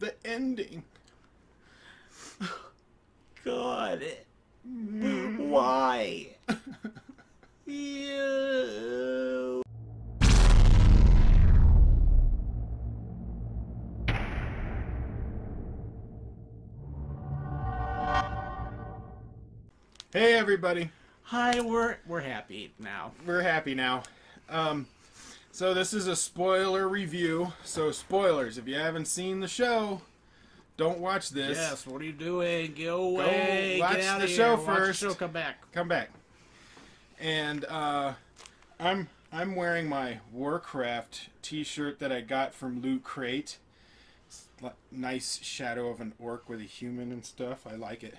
the ending. God. Why? You. Hey everybody. Hi, we're happy now. We're happy now. So this is a spoiler review. So spoilers, if you haven't seen the show, don't watch this. Yes, what are you doing? Go away. Go watch Get out the of show here. Watch first. the show, come back. Come back. And I'm wearing my Warcraft t-shirt that I got from Loot Crate. It's nice shadow of an orc with a human and stuff. I like it.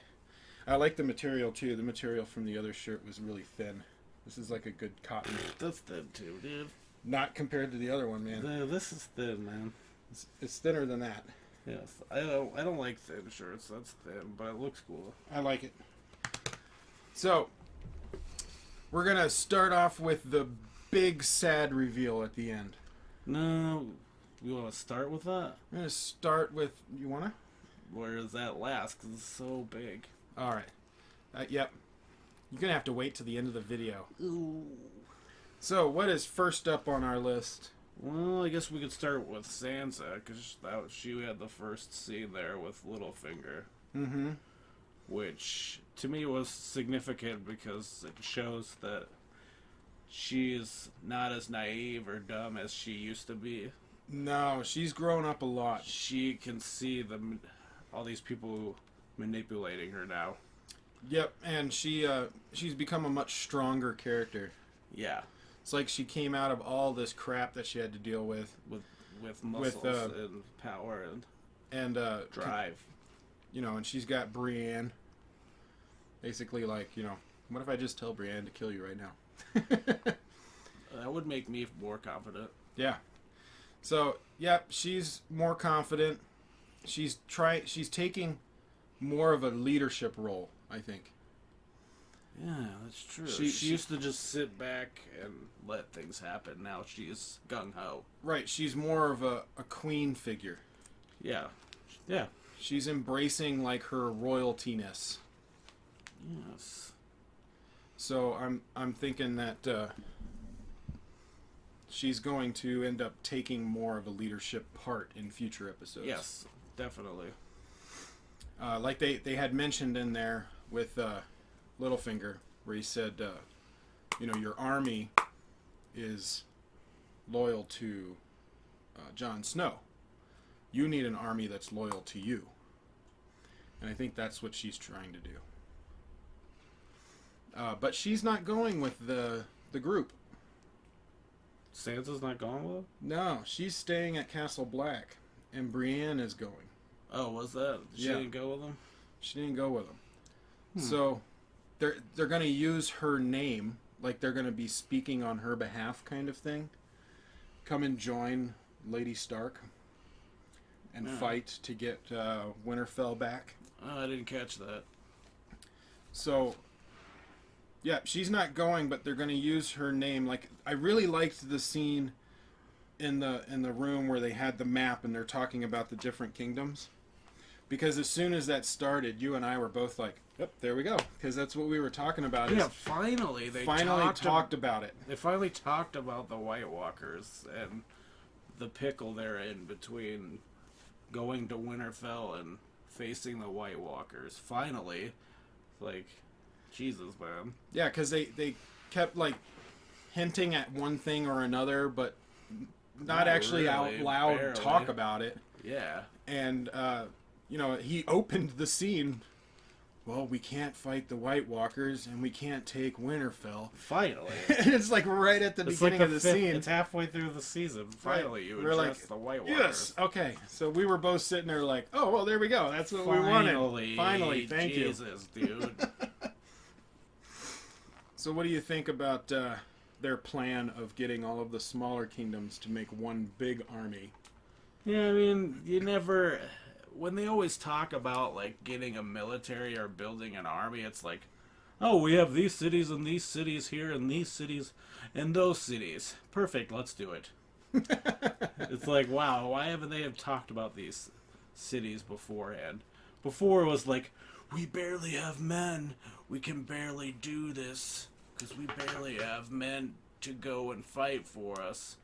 I like the material too. The material from the other shirt was really thin. This is like a good cotton. That's thin too, dude. Not compared to the other one, man. This is thin, man. It's thinner than that. Yes, I don't like thin shirts. That's thin, but it looks cool. I like it. So, we're going to start off with the big sad reveal at the end. No, you want to start with that? I'm going to start with... You want to? Where does that last? Because it's so big. Alright. Yep. You're going to have to wait to the end of the video. Ooh. So, what is first up on our list? Well, I guess we could start with Sansa, because she had the first scene there with Littlefinger. Mm-hmm. Which, to me, was significant because it shows that she's not as naive or dumb as she used to be. No, she's grown up a lot. She can see all these people manipulating her now. Yep, and she's become a much stronger character. Yeah. It's like she came out of all this crap that she had to deal with muscles and power and drive. You know, and she's got Brienne. Basically, like, you know, what if I just tell Brienne to kill you right now? That would make me more confident. Yeah. So, yep, she's more confident. She's taking more of a leadership role, I think. Yeah, that's true. She used to just sit back and let things happen. Now she's gung-ho. Right, she's more of a queen figure. Yeah. Yeah. She's embracing, like, her royaltiness. Yes. So I'm thinking that she's going to end up taking more of a leadership part in future episodes. Yes, definitely. Like they had mentioned in there with Littlefinger, where he said, you know, your army is loyal to Jon Snow. You need an army that's loyal to you. And I think that's what she's trying to do. But she's not going with the group. Sansa's not going with him? No, she's staying at Castle Black, and Brienne is going. Oh, was that? She didn't go with him? She didn't go with him. So they're going to use her name, like they're going to be speaking on her behalf kind of thing. Come and join Lady Stark and fight to get Winterfell back. Oh, I didn't catch that. So, yeah, she's not going, but they're going to use her name. Like, I really liked the scene in the room where they had the map and they're talking about the different kingdoms. Because as soon as that started, you and I were both like, yep, there we go. Because that's what we were talking about. Yeah, finally. They talked about it. They finally talked about the White Walkers and the pickle they're in between going to Winterfell and facing the White Walkers. Finally. Like, Jesus, man. Yeah, because they kept, like, hinting at one thing or another, but not actually really, out loud barely. talk about it. Yeah. And, you know, he opened the scene. Well, we can't fight the White Walkers, and we can't take Winterfell. Finally. And it's like right at the beginning of the scene. It's halfway through the season. Finally, you we're address like, the White Walkers. Yes, okay. So we were both sitting there like, oh, well, there we go. That's what we wanted. Finally, thank you. Jesus, dude. So what do you think about their plan of getting all of the smaller kingdoms to make one big army? Yeah, I mean, you never... When they always talk about, like, getting a military or building an army, it's like, oh, we have these cities and these cities here and these cities and those cities. Perfect, let's do it. It's like, wow, why haven't they have talked about these cities beforehand. Before it was like, we barely have men. We can barely do this because we barely have men to go and fight for us.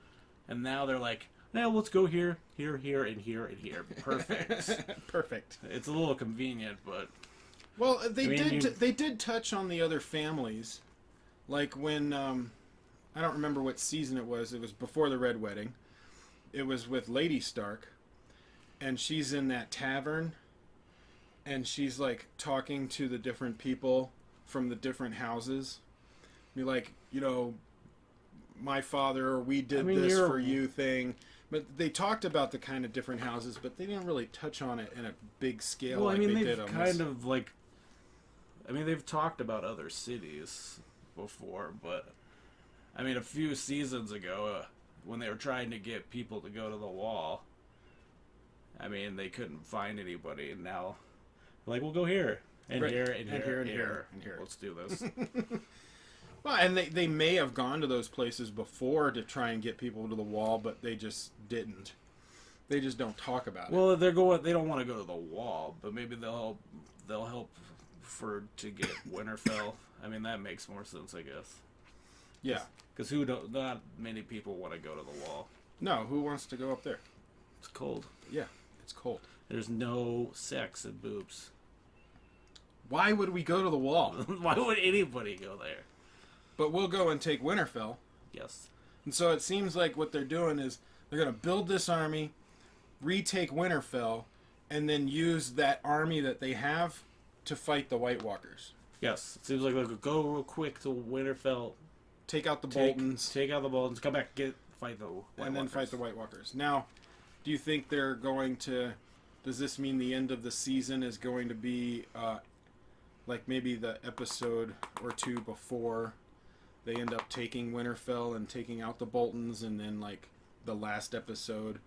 And now they're like, now let's go here, here, here, and here, and here. Perfect. Perfect. It's a little convenient, but Well, they did touch on the other families, like when I don't remember what season it was. It was before the Red Wedding. It was with Lady Stark, and she's in that tavern, and she's like talking to the different people from the different houses. Be like, my father, or we did this for you thing. But they talked about the kind of different houses, but they didn't really touch on it in a big scale. Well, they they've did on kind this. of like, they've talked about other cities before, but a few seasons ago, when they were trying to get people to go to the wall, they couldn't find anybody, and now, like, we'll go here, and Right. here, and And here, here, and and here. here, and here. Let's do this. Well, and they may have gone to those places before to try and get people to the wall, but they just didn't. They just don't talk about it. Well, they don't want to go to the wall, but maybe they'll help to get Winterfell. That makes more sense, I guess. Yeah. Because not many people want to go to the wall. No, who wants to go up there? It's cold. Yeah, it's cold. There's no sex and boobs. Why would we go to the wall? Why would anybody go there? But we'll go and take Winterfell. Yes. And so it seems like what they're doing is they're going to build this army, retake Winterfell, and then use that army that they have to fight the White Walkers. Yes. It seems like they could go real quick to Winterfell. Take out the Boltons. Take out the Boltons. Come back. Fight the White And then Walkers. fight the White Walkers. Now, do you think they're going to... Does this mean the end of the season is going to be like maybe the episode or two before they end up taking Winterfell and taking out the Boltons, and then like the last episode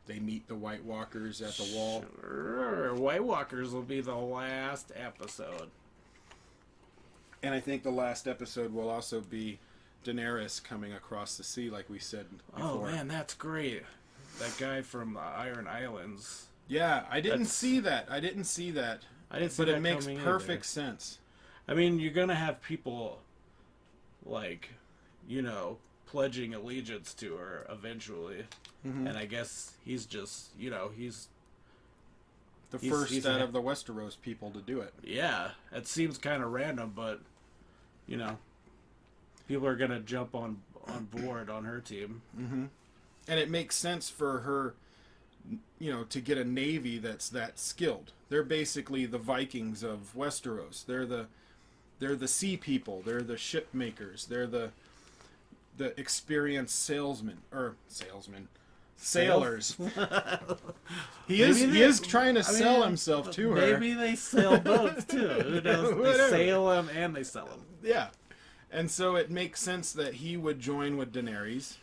they meet the White Walkers at the wall? Sure. White Walkers will be the last episode. And I think the last episode will also be Daenerys coming across the sea, like we said before. Oh man, that's great. That guy from the Iron Islands. Yeah, I didn't see that. I didn't see that. But it makes perfect sense. You're gonna have people like, pledging allegiance to her eventually, and I guess he's just, he's The first out of the Westeros people to do it. Yeah, it seems kind of random, but people are gonna jump on board on her team. Mm-hmm. And it makes sense for her, to get a navy that's that skilled. They're basically the Vikings of Westeros. They're the sea people. They're the ship makers. They're the experienced sailors. He is trying to sell himself to her. Maybe they sail boats too. Who knows? They sail him and they sell him. Yeah, and so it makes sense that he would join with Daenerys.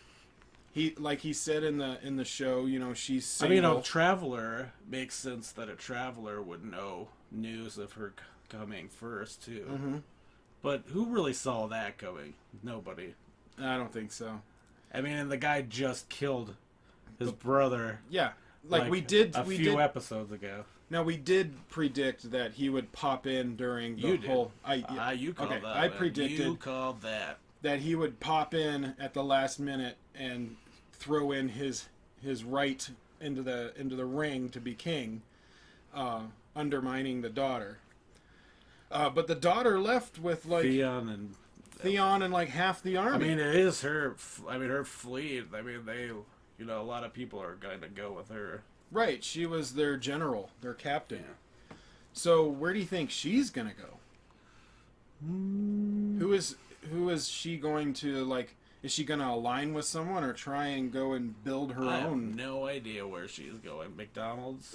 Like he said in the show, she's single. A traveler makes sense that a traveler would know news of her coming first too. Mm-hmm. But who really saw that coming? Nobody. I don't think so. And the guy just killed his brother. Yeah, we did a few episodes ago. Now we did predict that he would pop in during the whole. You called that. I predicted. You called that he would pop in at the last minute and throw in his right into the ring to be king, undermining the daughter. But the daughter left with Theon and like half the army. It is her. Her fleet. They. A lot of people are going to go with her. Right, she was their general, their captain. Yeah. So where do you think she's gonna go? Who is she going to Is she gonna align with someone or try and go and build her own? I have no idea where she's going. McDonald's?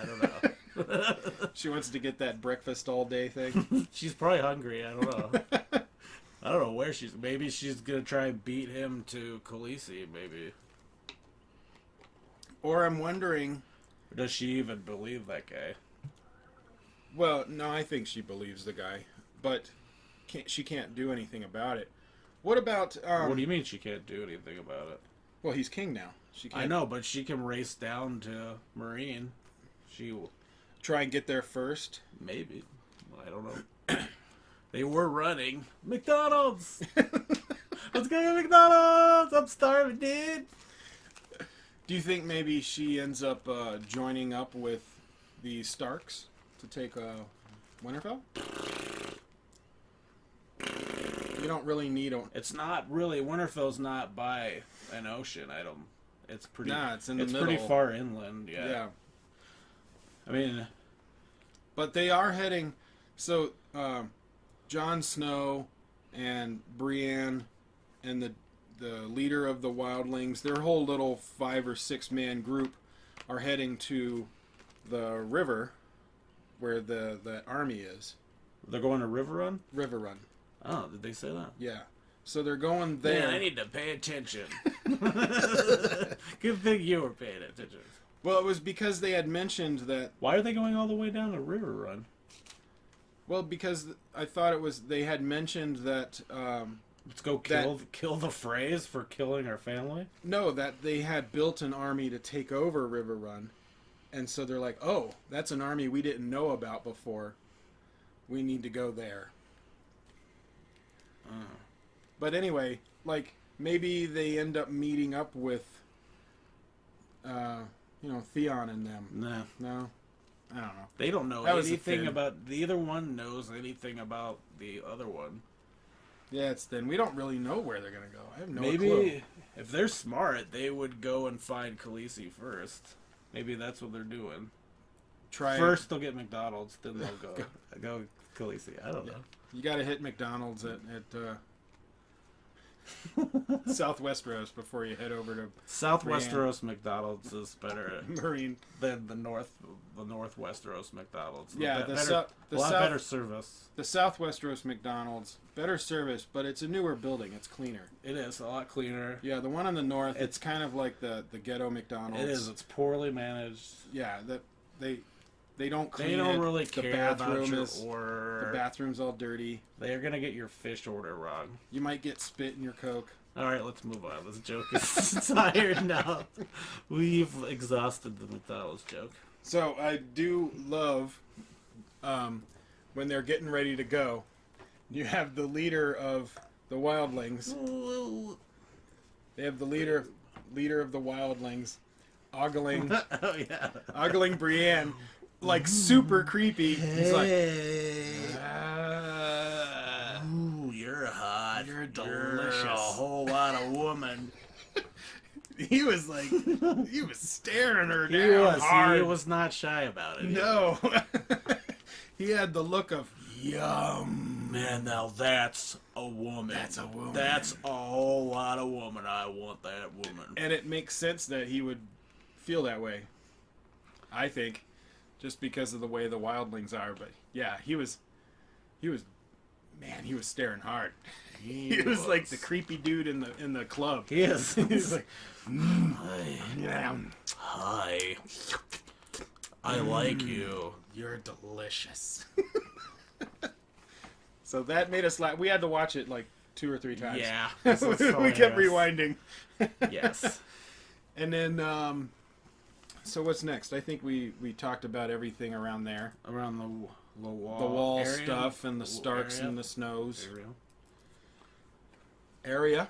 I don't know. She wants to get that breakfast all day thing. She's probably hungry. I don't know. I don't know where she's. Maybe she's gonna try and beat him to Khaleesi. Maybe. Or I'm wondering... Or does she even believe that guy? Well, no, I think she believes the guy. But she can't do anything about it. What about... what do you mean she can't do anything about it? Well, he's king now. She can't... I know, but she can race down to Marine. she will Try and get there first. maybe. I don't know. They were running. McDonald's! Let's go to McDonald's! I'm starving, dude! Do you think maybe she ends up joining up with the Starks to take Winterfell? You don't really need a... It's not really... Winterfell's not by an ocean. It's pretty... Nah, it's in the middle. It's pretty far inland, yeah. I mean... But they are heading... So, Jon Snow and Brienne and the leader of the wildlings, their whole little 5 or 6 man group are heading to the river where the army is. They're going to River Run? River Run. Oh, did they say that? Yeah. So they're going there. Man, I need to pay attention. Good thing you were paying attention. Well, it was because they had mentioned that... Why are they going all the way down to River Run? Well, because I thought it was... They had mentioned that... Let's go kill the Freys for killing our family? No, that they had built an army to take over River Run. And so they're like, oh, that's an army we didn't know about before. We need to go there. But anyway, like, maybe they end up meeting up with, Theon and them. Nah. No? I don't know. They don't know anything about... Neither one knows anything about the other one. Yeah, it's thin. We don't really know where they're going to go. I have no clue. Maybe if they're smart, they would go and find Khaleesi first. Maybe that's what they're doing. First they'll get McDonald's, then they'll go Khaleesi. I don't know. You got to hit McDonald's at Southwest Roast before you head over to Southwest Roast McDonald's is better Marine than the Northwest Roast McDonald's. Yeah, better service. The Southwest Roast McDonald's, better service, but it's a newer building. It's cleaner. It is a lot cleaner. Yeah, the one on the north, it's kind of like the ghetto McDonald's. It is. It's poorly managed. Yeah, they don't clean. They don't really care about your order. The bathroom's all dirty. They are gonna get your fish order wrong. You might get spit in your Coke. All right, let's move on. This joke is tired now. We've exhausted the McDonald's joke. So I do love when they're getting ready to go. You have the leader of the wildlings. They have the leader of the wildlings, ogling. Oh yeah, ogling Brienne. Like super creepy. He's like, ooh, you're hot. You're delicious. You're a whole lot of woman. He was staring her down hard. He was not shy about it. No. He had the look of, yum. Man, now that's a woman. That's a woman. That's a whole lot of woman. I want that woman. And it makes sense that he would feel that way. I think. Just because of the way the wildlings are, but yeah, he was staring hard. He was like the creepy dude in the club. He is. He's like, hi, I like you. You're delicious. So that made us laugh. We had to watch it like 2 or 3 times. Yeah, we kept rewinding. Yes, and then. So what's next? I think we talked about everything around there. Around the wall. The wall area, stuff and the Starks area. and the Snows. Area. Arya.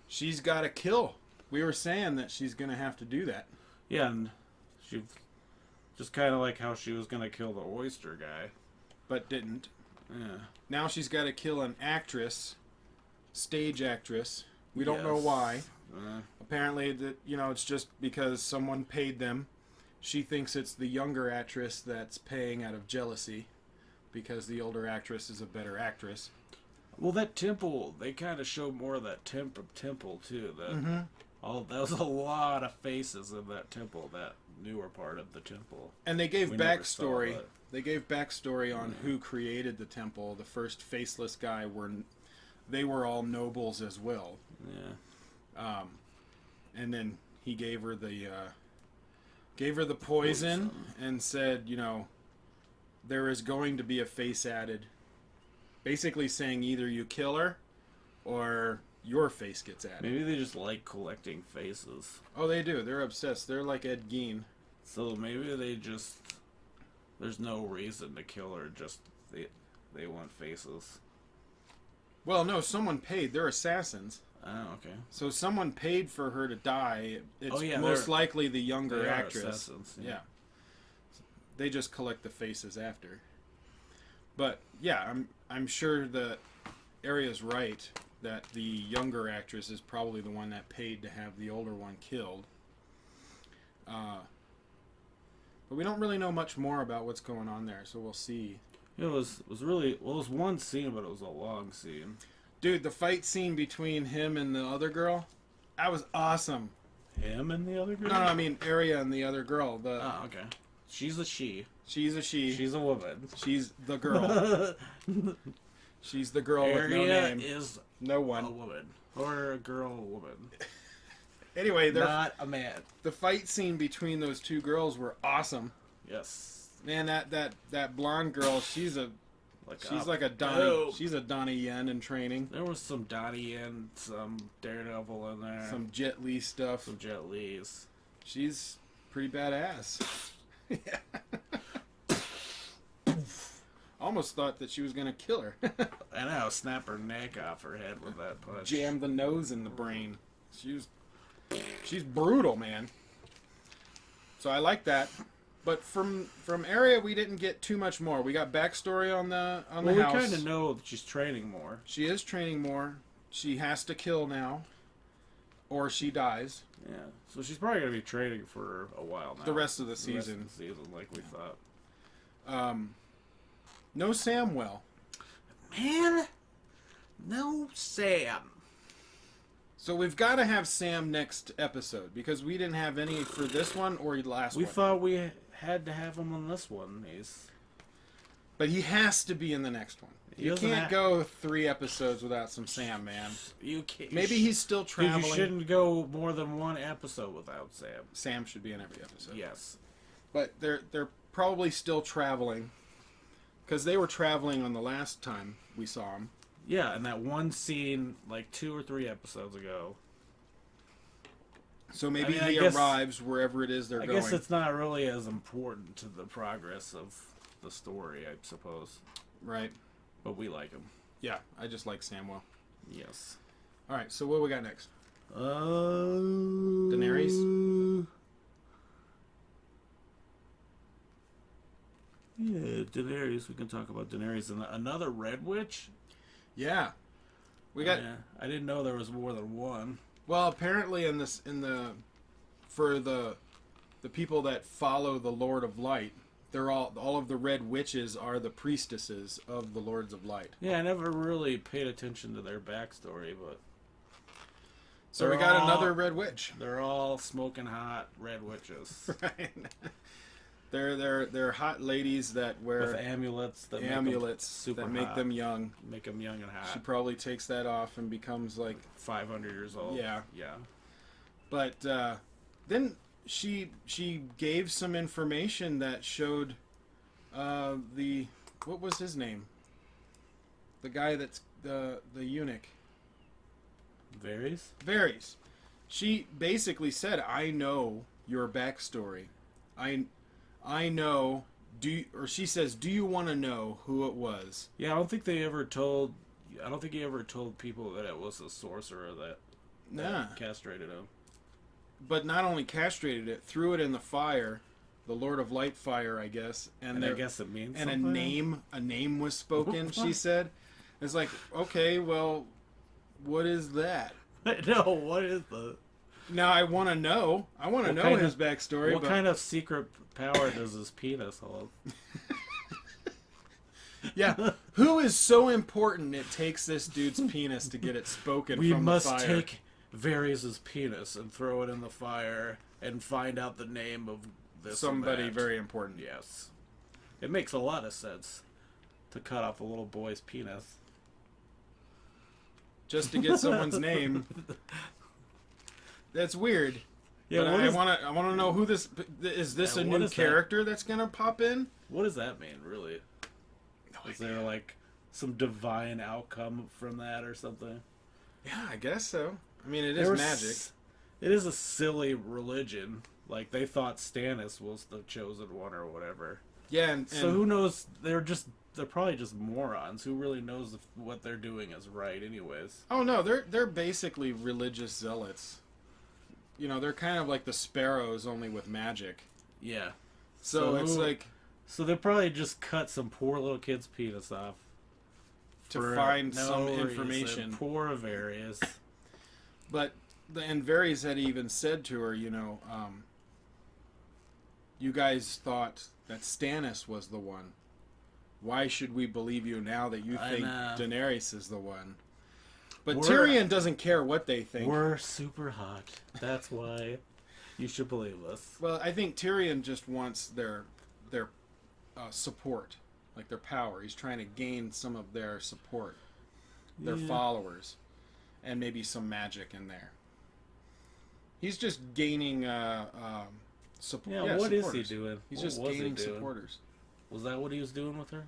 She's got to kill. We were saying that she's going to have to do that. Yeah, and she... Just kind of like how she was going to kill the oyster guy. But didn't. Yeah. Now she's got to kill an actress. Stage actress. We don't know why. Apparently, it's just because someone paid them. She thinks it's the younger actress that's paying out of jealousy because the older actress is a better actress. Well, that temple, they kind of showed more of that temple too. That that was a lot of faces in that temple, that newer part of the temple. And they gave backstory. They gave backstory on who created the temple. The first faceless guy they were all nobles as well. Yeah. And then he gave her the poison and said, there is going to be a face added. Basically saying either you kill her or your face gets added. Maybe they just like collecting faces. Oh, they do. They're obsessed. They're like Ed Gein. So maybe they just... There's no reason to kill her, just they want faces. Well, no, someone paid. They're assassins. Oh, okay. So someone paid for her to die. It's yeah, most likely the younger they are actress. assassins, yeah. They just collect the faces after. But yeah, I'm sure that Aria's right that the younger actress is probably the one that paid to have the older one killed. But we don't really know much more about what's going on there, so we'll see. It was really... Well, it was one scene, but it was a long scene. Dude, the fight scene between him and the other girl, that was awesome. Him and the other girl? No, I mean Aria and the other girl. Oh, okay. She's a she. She's a she. She's a woman. She's the girl. She's the girl with no Aria name. is No one. a woman. Or a girl woman. Anyway, Not a man. the fight scene between those two girls were awesome. Yes. Man, that blonde girl, she's like a Donnie. Boom. She's a Donnie Yen in training. There was some Donnie and some Daredevil in there. Some Jet Li stuff. Some Jet Li's. She's pretty badass. Almost thought that she was gonna kill her. I know, snap her neck off her head with that punch. Jam the nose in the brain. She's brutal, man. So I like that. But from Aria, we didn't get too much more. We got backstory on the house. We kind of know that she's training more. She is training more. She has to kill now, or she dies. Yeah, so she's probably gonna be training for a while now. The rest of the season. Like we thought. No Samwell. Man, no Sam. So we've got to have Sam next episode because we didn't have any for this one or last one. We thought we had to have him on this one. But he has to be in the next one. You can't go 3 episodes without some Sam, man. You can't. Maybe he's still traveling. You shouldn't go more than one episode without Sam. Sam should be in every episode. Yes. But they're probably still traveling because they were traveling on the last time we saw him. Yeah, and that one scene, like 2 or 3 episodes ago. So maybe he arrives wherever it is they're going. I guess it's not really as important to the progress of the story, I suppose. Right. But we like him. Yeah, I just like Samwell. Yes. All right, so what do we got next? Daenerys? Daenerys? Yeah, Daenerys. We can talk about Daenerys. And another Red Witch? Yeah. We got... Yeah, I didn't know there was more than one. Well, apparently for the people that follow the Lord of Light, they're all of the Red Witches are the priestesses of the Lords of Light. Yeah, I never really paid attention to their backstory, but so we got another Red Witch. They're all smoking hot Red Witches. Right. They're hot ladies that wear with amulets that make them young. Make them young and hot. She probably takes that off and becomes like 500 years old. Yeah. Yeah. But then she gave some information that showed what was his name? The guy that's the eunuch. Varys. She basically said, "I know your backstory. I know. She says, do you want to know who it was?" Yeah, I don't think he ever told people that it was a sorcerer that castrated him. But not only castrated it, threw it in the fire, the Lord of Light fire, I guess. And I guess it means and something? a name was spoken. She said, "It's like, okay, well, what is that?" No, what is the? Now I want to know. I want to know his backstory. What kind of secret power does his penis hold? Yeah, who is so important it takes this dude's penis to get it spoken from the fire? We must take Varys' penis and throw it in the fire and find out the name of this somebody very important. Yes. It makes a lot of sense to cut off a little boy's penis. Just to get someone's name. That's weird. Yeah, but I want to know who this is. This a new character that's gonna pop in? What does that mean, really? Is there like some divine outcome from that or something? Yeah, I guess so. I mean, it is magic. it is a silly religion. Like, they thought Stannis was the chosen one or whatever. Yeah, and So who knows? They're probably just morons. Who really knows if what they're doing is right, anyways? oh no, they're basically religious zealots. You know, they're kind of like the sparrows, only with magic. Yeah. So it's like So they probably just cut some poor little kid's penis off to find no some reason. information. Poor Avarius. But and Varys had even said to her, you guys thought that Stannis was the one. Why should we believe you now that you think Daenerys is the one? But Tyrion doesn't care what they think. We're super hot. That's why you should believe us. Well, I think Tyrion just wants their support, like their power. He's trying to gain some of their support, their followers, and maybe some magic in there. He's just gaining support. Yeah, what is he doing? He's just gaining supporters. Was that what he was doing with her?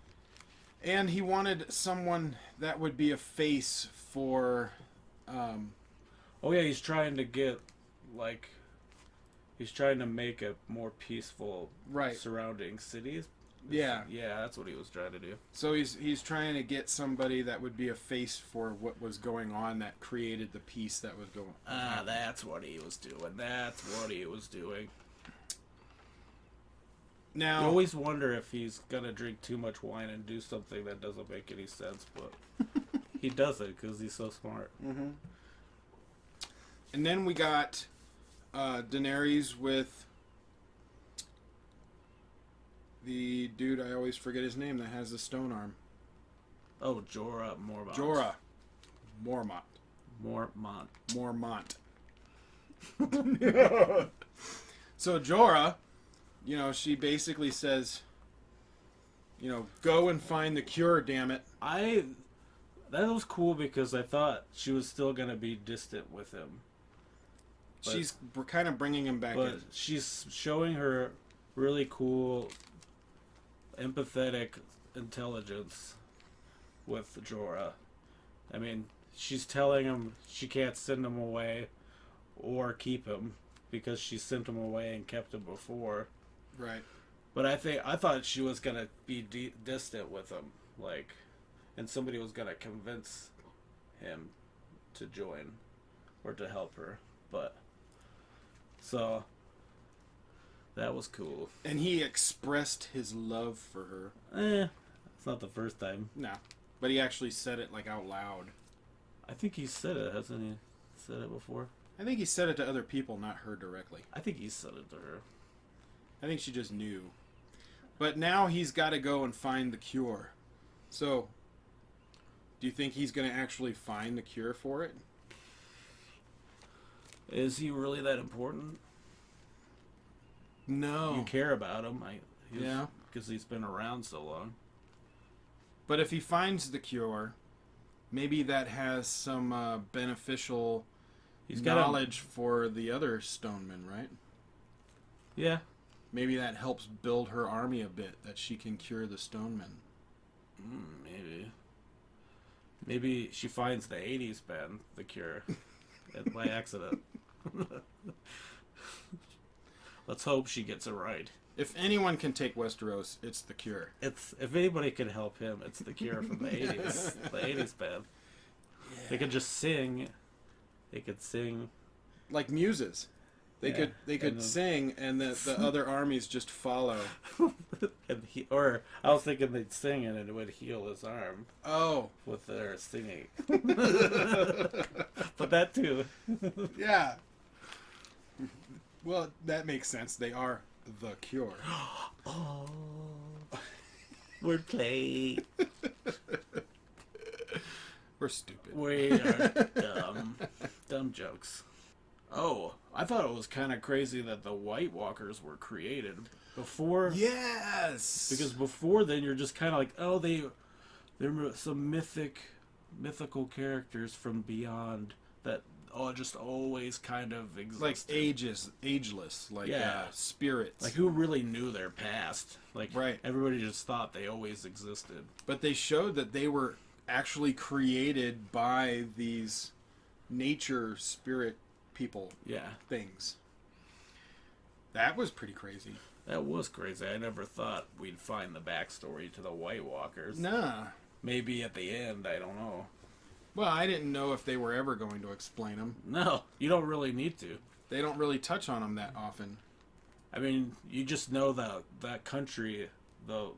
And he wanted someone that would be a face for... oh yeah, he's trying to get, like... He's trying to make a more peaceful surrounding cities. Yeah. Yeah, that's what he was trying to do. So he's trying to get somebody that would be a face for what was going on that created the peace that was going on. Ah, that's what he was doing. That's what he was doing. Now, you always wonder if he's going to drink too much wine and do something that doesn't make any sense, but he does it because he's so smart. Mm-hmm. And then we got Daenerys with the dude, I always forget his name, that has the stone arm. Oh, Jorah Mormont. Jorah Mormont. Mormont. So Jorah, she basically says, go and find the cure, damn it. That was cool because I thought she was still going to be distant with him. She's kind of bringing him back in. She's showing her really cool, empathetic intelligence with Jorah. I mean, she's telling him she can't send him away or keep him because she sent him away and kept him before. Right. But I thought she was gonna be distant with him, and somebody was gonna convince him to join or to help her. But so that was cool. And he expressed his love for her. It's not the first time. No, but he actually said it out loud. I think he said it, hasn't he? Said it before. I think he said it to other people, not her directly. I think he said it to her. I think she just knew. But now he's got to go and find the cure. So, do you think he's going to actually find the cure for it? Is he really that important? No. You care about him. Yeah. Because he's been around so long. But if he finds the cure, maybe that has some beneficial knowledge for the other stonemen, right? Yeah. Maybe that helps build her army a bit, that she can cure the stonemen. Maybe. Maybe she finds the 80s band, the cure, by accident. Let's hope she gets it right. If anyone can take Westeros, it's the cure. If anybody can help him, it's the cure from the 80s. The 80s band. Yeah. They could just sing. They could sing. Like muses. They could sing, and the other armies just follow. Or I was thinking they'd sing and it would heal his arm. Oh, with their singing. But that too. Yeah. Well, that makes sense. They are the cure. Oh, wordplay. We're stupid. We are dumb jokes. Oh, I thought it was kind of crazy that the White Walkers were created before. Yes. Because before then, you're just kind of like, oh, they're some mythical characters from beyond that just always kind of exist. Like ageless, spirits. Like who really knew their past? Right. Everybody just thought they always existed. But they showed that they were actually created by these nature spirit people Yeah. things. That was pretty crazy. That was crazy. I never thought we'd find the backstory to the White Walkers. Nah. Maybe at the end, I don't know. Well, I didn't know if they were ever going to explain them. No, you don't really need to. They don't really touch on them that often. I mean, you just know that country, the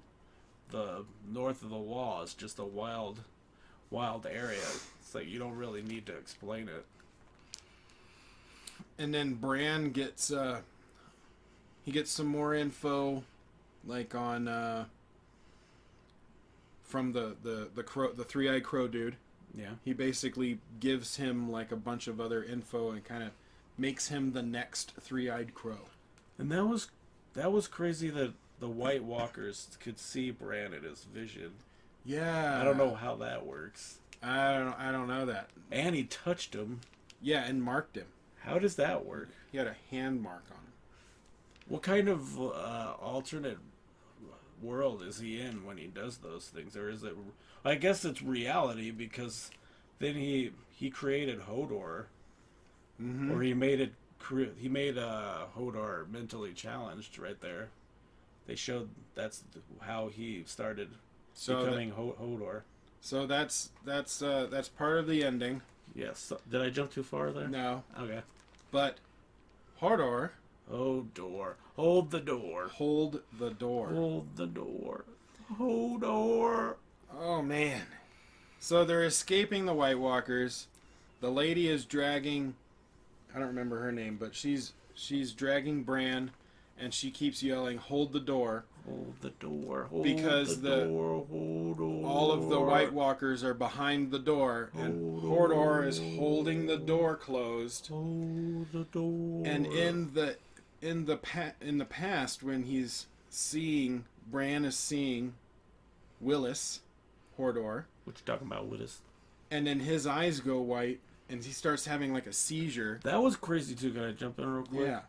north of the wall, is just a wild area. It's like you don't really need to explain it. And then Bran gets he gets some more info, like on from the three-eyed crow dude. Yeah. He basically gives him like a bunch of other info and kind of makes him the next three-eyed crow. And that was crazy that the White Walkers could see Bran in his vision. Yeah. I don't know how that works. I don't know that. And he touched him. Yeah, and marked him. How does that work? He had a hand mark on him. What kind of alternate world is he in when he does those things? Or is it... I guess it's reality, because then he created Hodor. Mm-hmm. Or he made Hodor mentally challenged right there. They showed that's how he started becoming Hodor. So that's part of the ending. Yes. Did I jump too far there? No. Okay. But Hodor... Hodor. Hold the door. Hold the door. Hold the door. Hodor. Oh, man. So they're escaping the White Walkers. The lady is dragging... I don't remember her name, but she's dragging Bran, and she keeps yelling, "Hold the door." Hold the door. Hold because the door. Hodor. All of the White Walkers are behind the door, and Hodor is holding the door closed. Hold the door. And in the past, when Bran is seeing Willis, Hodor. What you talking about, Willis? And then his eyes go white, and he starts having like a seizure. That was crazy too. Can I jump in real quick? Yeah.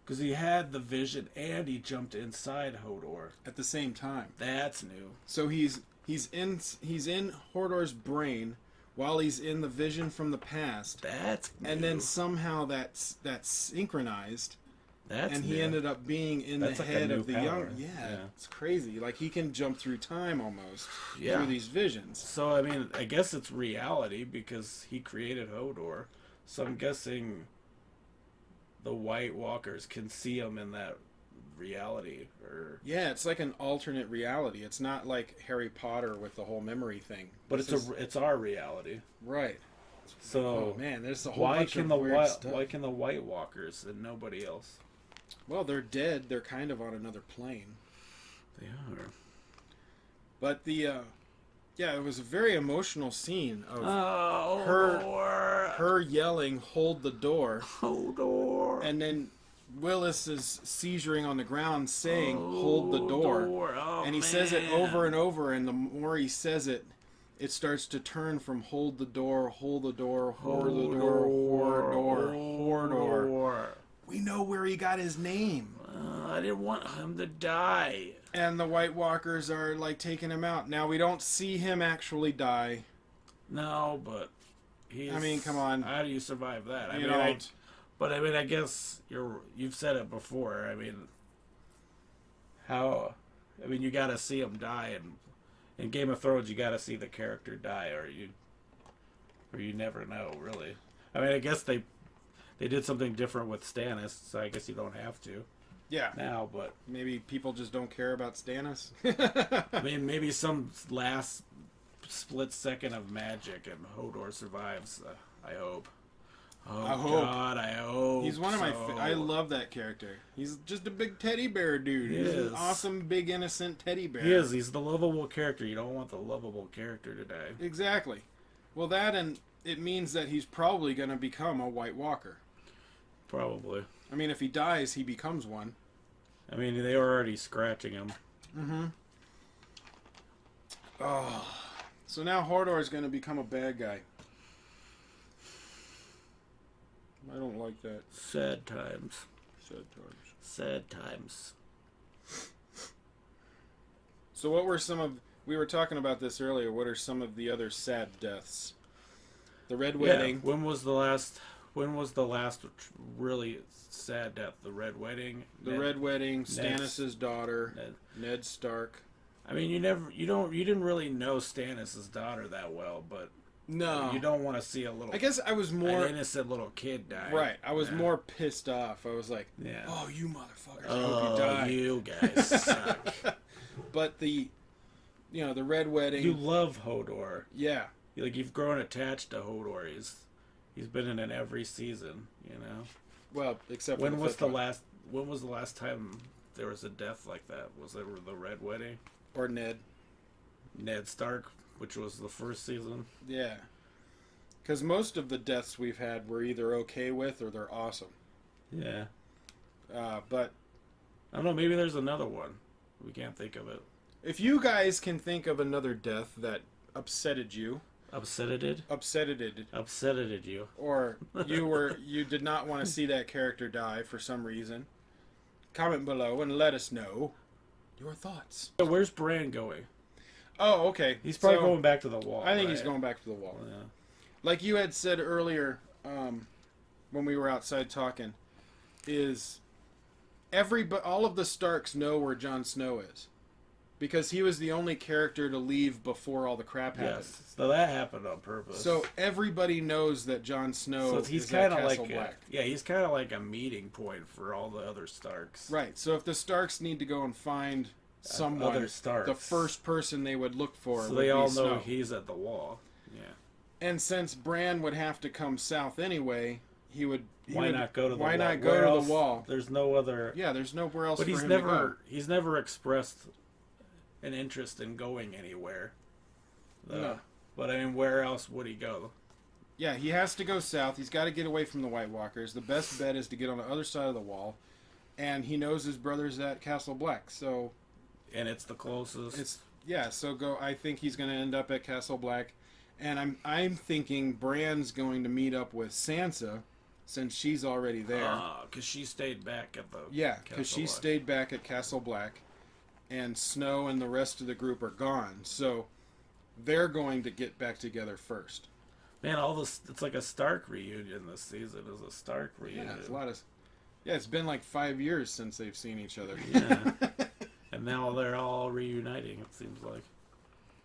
Because he had the vision and he jumped inside Hodor At the same time. That's new. So he's in Hodor's brain while he's in the vision from the past. That's new. And then somehow that's synchronized. That's he new. ended up being in That's the like a head new of the power. young. Yeah, it's crazy. Like he can jump through time almost Yeah. through these visions. So I mean, I guess it's reality because he created Hodor. So I'm guessing the White Walkers can see him in that reality, or Yeah, it's like an alternate reality. It's not like Harry Potter with the whole memory thing. but it's our reality. Right. So Oh man, there's a whole why bunch can of the weird stuff. why can the White Walkers and nobody else? Well, they're dead. They're kind of on another plane. They are. But it was a very emotional scene of Hodor. her yelling, "Hold the door," Hodor. and then Willis is seizuring on the ground saying, "Hold the door," Oh, and he says it over and over. And the more he says it, it starts to turn from "Hold the door, hold the door, hold the door, hold door, hold door." We know where he got his name. I didn't want him to die. And the White Walkers are like taking him out. Now we don't see him actually die. No, but he's... I mean, come on. How do you survive that? You don't. I guess you've said it before. I mean, you got to see him die, and in Game of Thrones, you got to see the character die, or you never know, really. I mean, I guess they did something different with Stannis, so I guess you don't have to. Yeah. Now, but Maybe people just don't care about Stannis. I mean, maybe some last split second of magic and Hodor survives. I hope. Oh, I hope. God, I hope. He's one of my. so. I love that character. He's just a big teddy bear dude. He He's is. an awesome, big, innocent teddy bear. He is. He's the lovable character. You don't want the lovable character to die. Exactly. Well, and it means that he's probably going to become a White Walker. Probably. I mean, if he dies, he becomes one. I mean, they were already scratching him. Mm-hmm. Oh. So now Hodor is going to become a bad guy. I don't like that. Sad times. Sad times. Sad times. So what were some of... We were talking about this earlier. What are some of the other sad deaths? The Red Wedding. Yeah. When was the last when was the last really sad death? The Red Wedding. The Red Wedding. Stannis' daughter. Ned Stark. I mean, you didn't really know Stannis' daughter that well, but no, you don't want to see a little. I guess I was more an innocent little kid die. Right, I was more pissed off. I was like, yeah. "Oh, you motherfuckers! I hope you die." You guys suck. But the Red Wedding. You love Hodor. Yeah, Like you've grown attached to Hodor. He's been in every season. Well, except when for was the last? When was the last time there was a death like that? Was it the Red Wedding? Or Ned Stark, which was the first season. Yeah. Because most of the deaths we've had we're either okay with or they're awesome. Yeah. But I don't know, maybe there's another one. We can't think of it. If you guys can think of another death that upsetted you. Upsetted you. Or you did not want to see that character die for some reason. Comment below and let us know your thoughts. So where's Bran going? Oh, okay. He's probably going back to the wall. I think he's going back to the wall. Yeah. Like you had said earlier, when we were outside talking, is all of the Starks know where Jon Snow is, because he was the only character to leave before all the crap happened. Yes, so that happened on purpose. So everybody knows that Jon Snow is at Castle Black. He's kind of like a meeting point for all the other Starks. Right. So if the Starks need to go and find someone, other Starks, the first person they would look for, so would they all be know Snow. he's at the wall. Yeah. And since Bran would have to come south anyway, why not go to the wall? Why not go to the wall? There's no other. Yeah, there's nowhere else. But for him to go. He's never expressed an interest in going anywhere. No. But I mean, where else would he go? Yeah, he has to go south. He's got to get away from the White Walkers. The best bet is to get on the other side of the wall, and he knows his brother's at Castle Black. So, and it's the closest. So go. I think he's going to end up at Castle Black, and I'm thinking Bran's going to meet up with Sansa, since she's already there. Because she stayed back at the because she stayed back at Castle Black, and Snow and the rest of the group are gone. So they're going to get back together first. Man, it's like a Stark reunion this season. Is a Stark reunion. Yeah, it's a lot of. Yeah, it's been like 5 years since they've seen each other. Yeah, and now they're all reuniting. It seems like.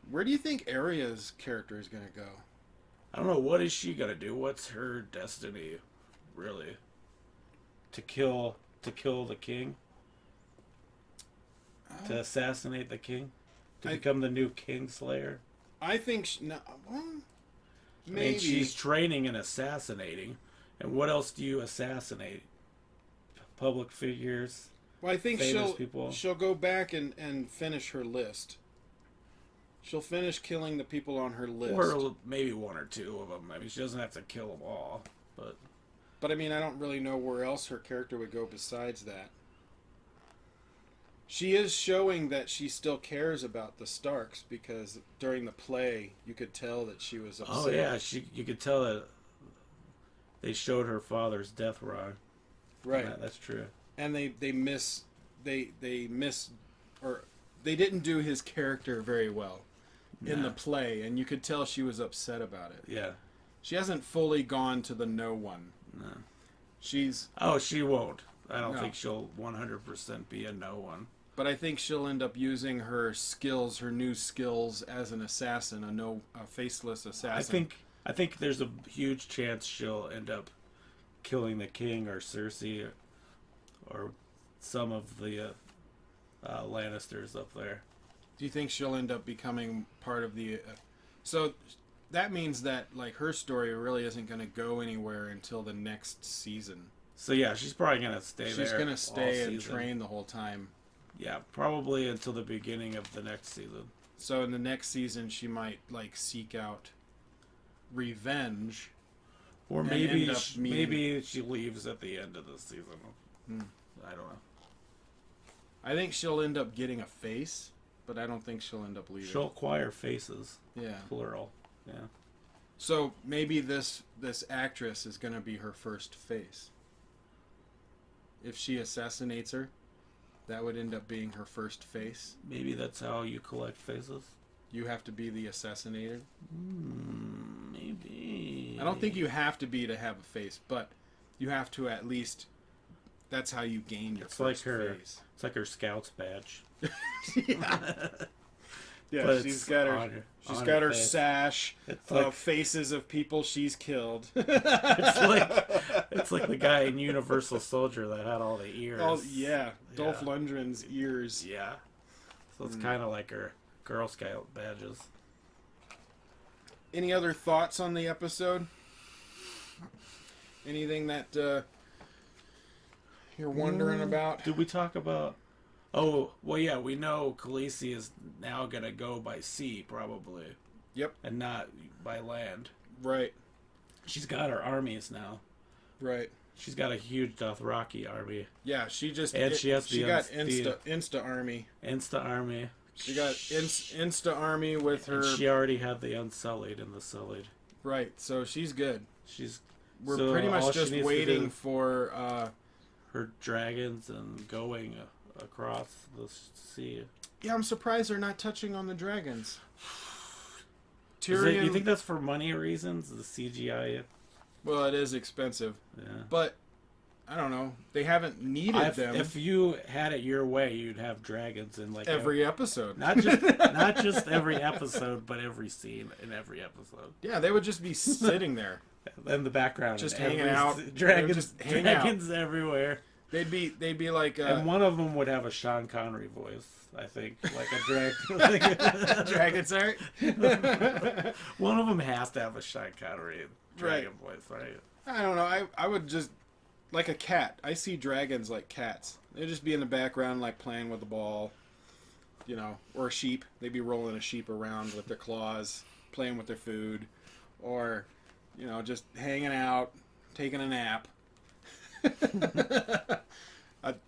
Where do you think Arya's character is going to go? I don't know. What is she gonna do? What's her destiny, really? To kill the king. To assassinate the king. To become the new Kingslayer. I think maybe. I mean, she's training in assassinating, and what else do you assassinate? Public figures. Well, I think people. she'll go back and finish her list. She'll finish killing the people on her list, or maybe one or two of them. I mean, she doesn't have to kill them all, but I mean, I don't really know where else her character would go besides that. She is showing that she still cares about the Starks, because during the play you could tell that she was upset. Oh yeah, you could tell that they showed her father's death wrong. Right, yeah, that's true. And they didn't do his character very well in the play, and you could tell she was upset about it. Yeah, she hasn't fully gone to the no one. No, she won't. I don't think she'll 100% be a no one. But I think she'll end up using her skills, her new skills as an assassin, a faceless assassin. I think there's a huge chance she'll end up killing the king or Cersei or some of the Lannisters up there. Do you think she'll end up becoming part of the... So that means that like her story really isn't going to go anywhere until the next season. So yeah, she's probably going to stay there. She's going to stay and train the whole time. Yeah, probably until the beginning of the next season. So in the next season, she might like seek out revenge, or maybe she leaves at the end of the season. I don't know. I think she'll end up getting a face, but I don't think she'll end up leaving. She'll acquire faces. Yeah, plural. Yeah. So maybe this actress is going to be her first face. If she assassinates her, that would end up being her first face. Maybe that's how you collect faces. You have to be the assassinator. Maybe. I don't think you have to be to have a face, but you have to at least. That's how you gain your first face. It's like her Scouts badge. Yeah. Yeah, But she's got her face. sash It's of like, faces of people she's killed. it's like the guy in Universal Soldier that had all the ears. Oh yeah, Dolph Lundgren's ears. Yeah. So it's kind of like her Girl Scout badges. Any other thoughts on the episode? Anything that you're wondering about? Did we talk about... Oh, well, yeah, we know Khaleesi is now going to go by sea, probably. Yep. And not by land. Right. She's got her armies now. Right. She's got a huge Dothraki army. Yeah, she just... And she got Insta Army. Insta army. She got Insta Army with her... And she already had the Unsullied and the Sullied. Right, so she's good. We're So pretty all much she just needs to waiting do- for... her dragons and going across the sea. Yeah, I'm surprised they're not touching on the dragons. You think that's for money reasons? The CGI? Well, it is expensive. Yeah. But, I don't know. They haven't needed them If you had it your way, you'd have dragons in like every episode. Not just every episode, but every scene in every episode. Yeah, they would just be sitting there. In the background. Just and hanging out. Dragons hang out. everywhere. They'd be like... and one of them would have a Sean Connery voice, I think. Like a dragon. Dragon's art? One of them has to have a Sean Connery dragon voice, right? I don't know. I would just... Like a cat. I see dragons like cats. They'd just be in the background, like playing with the ball. You know, or a sheep. They'd be rolling a sheep around with their claws, playing with their food. Or, you know, just hanging out, taking a nap.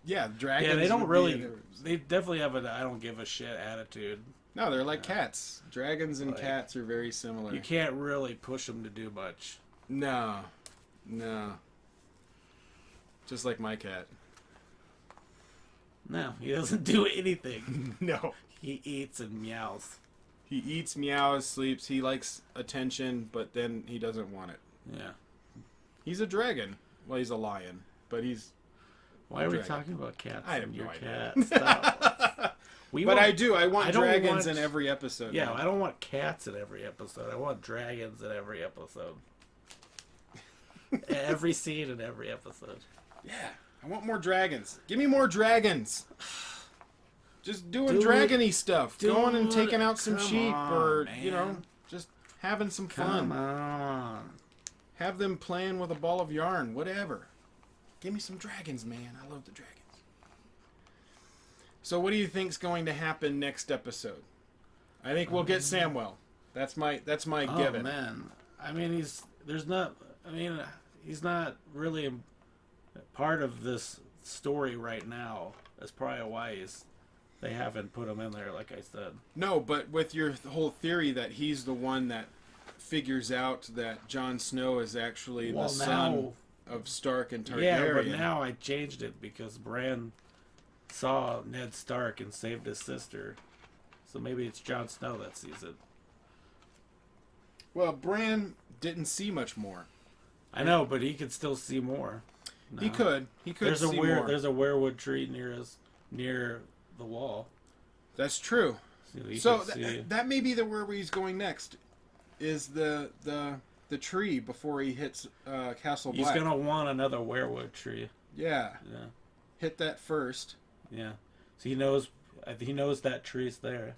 Yeah, dragons. Yeah, they don't really... They definitely have a I don't give a shit attitude. No, they're like cats. Dragons and cats are very similar. You can't really push them to do much. No. Just like my cat. No, he doesn't do anything. No. He eats and meows. He eats, meows, sleeps. He likes attention, but then he doesn't want it. Yeah. He's a dragon. Well, he's a lion, but he's... Why are we talking about cats? I have and no your idea. cat? Stop. I do. I want dragons in every episode. Yeah, now. I don't want cats in every episode. I want dragons in every episode. Every scene in every episode. Yeah, I want more dragons. Give me more dragons. Just doing dragony stuff. Going and taking out some sheep or, man. you know, just having some fun. Come on. Have them playing with a ball of yarn, whatever. Give me some dragons, man. I love the dragons. So what do you think's going to happen next episode? I think we'll get Samwell. That's my given. Oh man. I mean, he's not really part of this story right now. That's probably why they haven't put him in there, like I said. No, but with your whole theory that he's the one that figures out that Jon Snow is actually the son of Stark and Targaryen. Yeah, but now I changed it because Bran saw Ned Stark and saved his sister. So maybe it's Jon Snow that sees it. Well, Bran didn't see much more. I know, but he could still see more. No. He could see more. There's a weirwood tree near the wall. That's true. So that may be where he's going next. Is the tree before he hits Castle Black. He's gonna want another weirwood tree. Yeah. Hit that first. Yeah. So he knows that tree's there.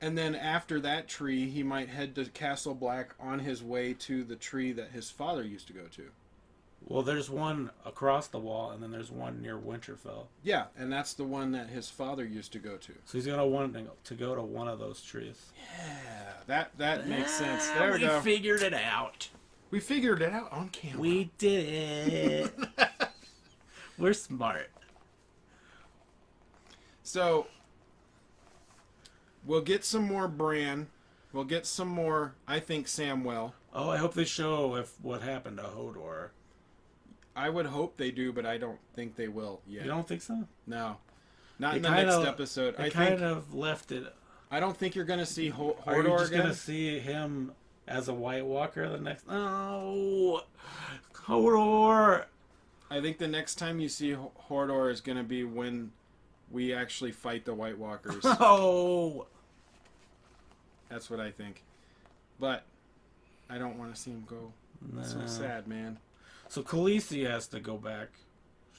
And then after that tree, he might head to Castle Black on his way to the tree that his father used to go to. Well, there's one across the wall, and then there's one near Winterfell. Yeah, and that's the one that his father used to go to. So he's gonna want to go to one of those trees. Yeah, that makes sense. There we go. We figured it out. We figured it out on camera. We did it. We're smart. So, we'll get some more Bran. We'll get some more, I think, Samwell. Oh, I hope they show what happened to Hodor. I would hope they do, but I don't think they will yet. You don't think so? No. Not in the next episode. They kind of left it. I don't think you're going to see Hodor Are you just again. going to see him as a White Walker the next. Oh, Hodor. I think the next time you see Hodor is going to be when we actually fight the White Walkers. Oh, That's what I think. But I don't want to see him go. It's so sad, man. So Khaleesi has to go back.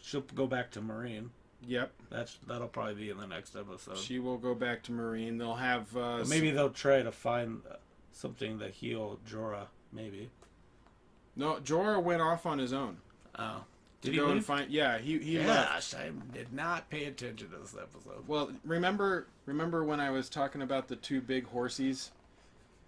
She'll go back to Marine. Yep. That'll probably be in the next episode. She will go back to Marine. They'll have... maybe they'll try to find something to heal Jorah, maybe. No, Jorah went off on his own. Oh. To Did he go leave? and find... Yeah, he left. Gosh, I did not pay attention to this episode. Well, remember when I was talking about the two big horsies?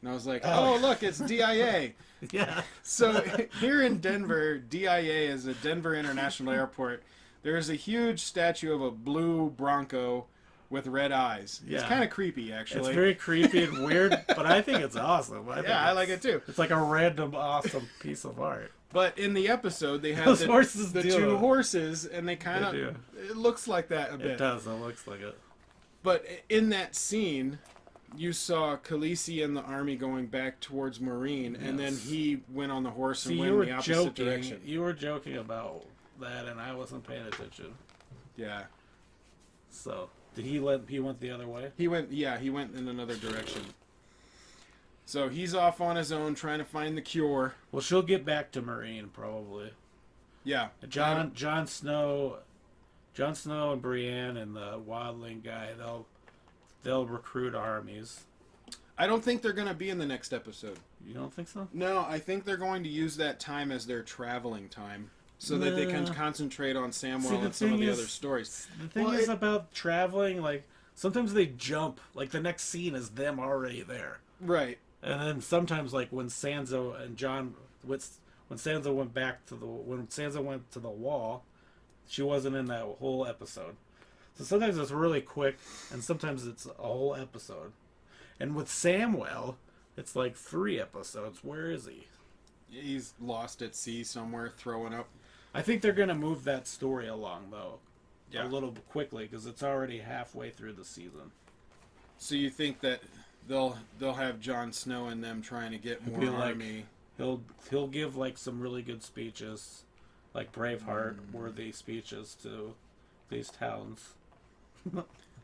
And I was like, oh look, it's DIA. Yeah. So here in Denver, DIA is a Denver International Airport. There's a huge statue of a blue Bronco with red eyes. Yeah. It's kind of creepy, actually. It's very creepy and weird, but I think it's awesome. I like it too. It's like a random awesome piece of art. But in the episode, they have Those horses the do. two horses, and they kind They of... do. It looks like that a bit. It does. It looks like it. But in that scene, you saw Khaleesi and the army going back towards Marine, and then he went on the horse and went in the opposite direction. You were joking about that, and I wasn't paying attention. Yeah. So, he went the other way? He went in another direction. So he's off on his own trying to find the cure. Well, she'll get back to Marine, probably. Yeah. Jon Snow and Brienne and the Wildling guy, they'll recruit armies. I don't think they're going to be in the next episode. You don't think so? No, I think they're going to use that time as their traveling time so that they can concentrate on Samwell and some of the other stories. The thing is about traveling, like, sometimes they jump. Like, the next scene is them already there. Right. And then sometimes, like, when Sansa and Jon... When Sansa went to the wall, she wasn't in that whole episode. So sometimes it's really quick, and sometimes it's a whole episode. And with Samwell, it's like 3 episodes. Where is he? He's lost at sea somewhere, throwing up. I think they're going to move that story along, though, a little quickly, because it's already halfway through the season. So you think that they'll have Jon Snow and them trying to get more army? He'll give, like, some really good speeches, like Braveheart-worthy speeches to these towns.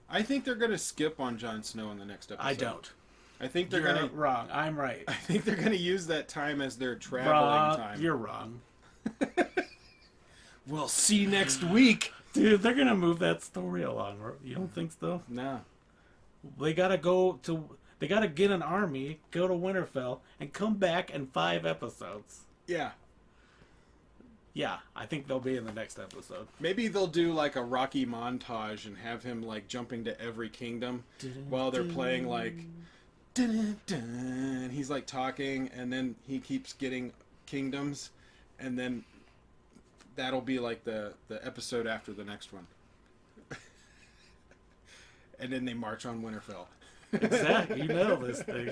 I think they're going to skip on Jon Snow in the next episode. I don't. I think they're You're going to... wrong. I'm right. I think they're going to use that time as their traveling time. You're wrong. We'll see next week. Dude, they're going to move that story along. You don't think so? No. They got to get an army, go to Winterfell, and come back in 5 episodes. Yeah. Yeah, I think they'll be in the next episode. Maybe they'll do like a Rocky montage and have him like jumping to every kingdom while they're playing like dun, dun, and he's like talking and then he keeps getting kingdoms and then that'll be like the episode after the next one. And then they march on Winterfell. Exactly. You know this thing.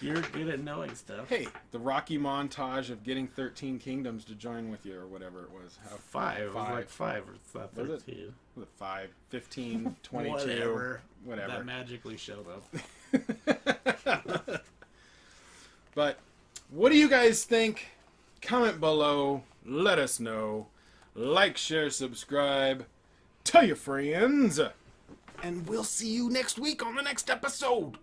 You're good at knowing stuff. Hey, the Rocky montage of getting 13 kingdoms to join with you, or whatever it was. 5. It was like 5. It's not 13. Was it 5, 15, 22, whatever. That magically showed up. But what do you guys think? Comment below. Let us know. Like, share, subscribe. Tell your friends. And we'll see you next week on the next episode.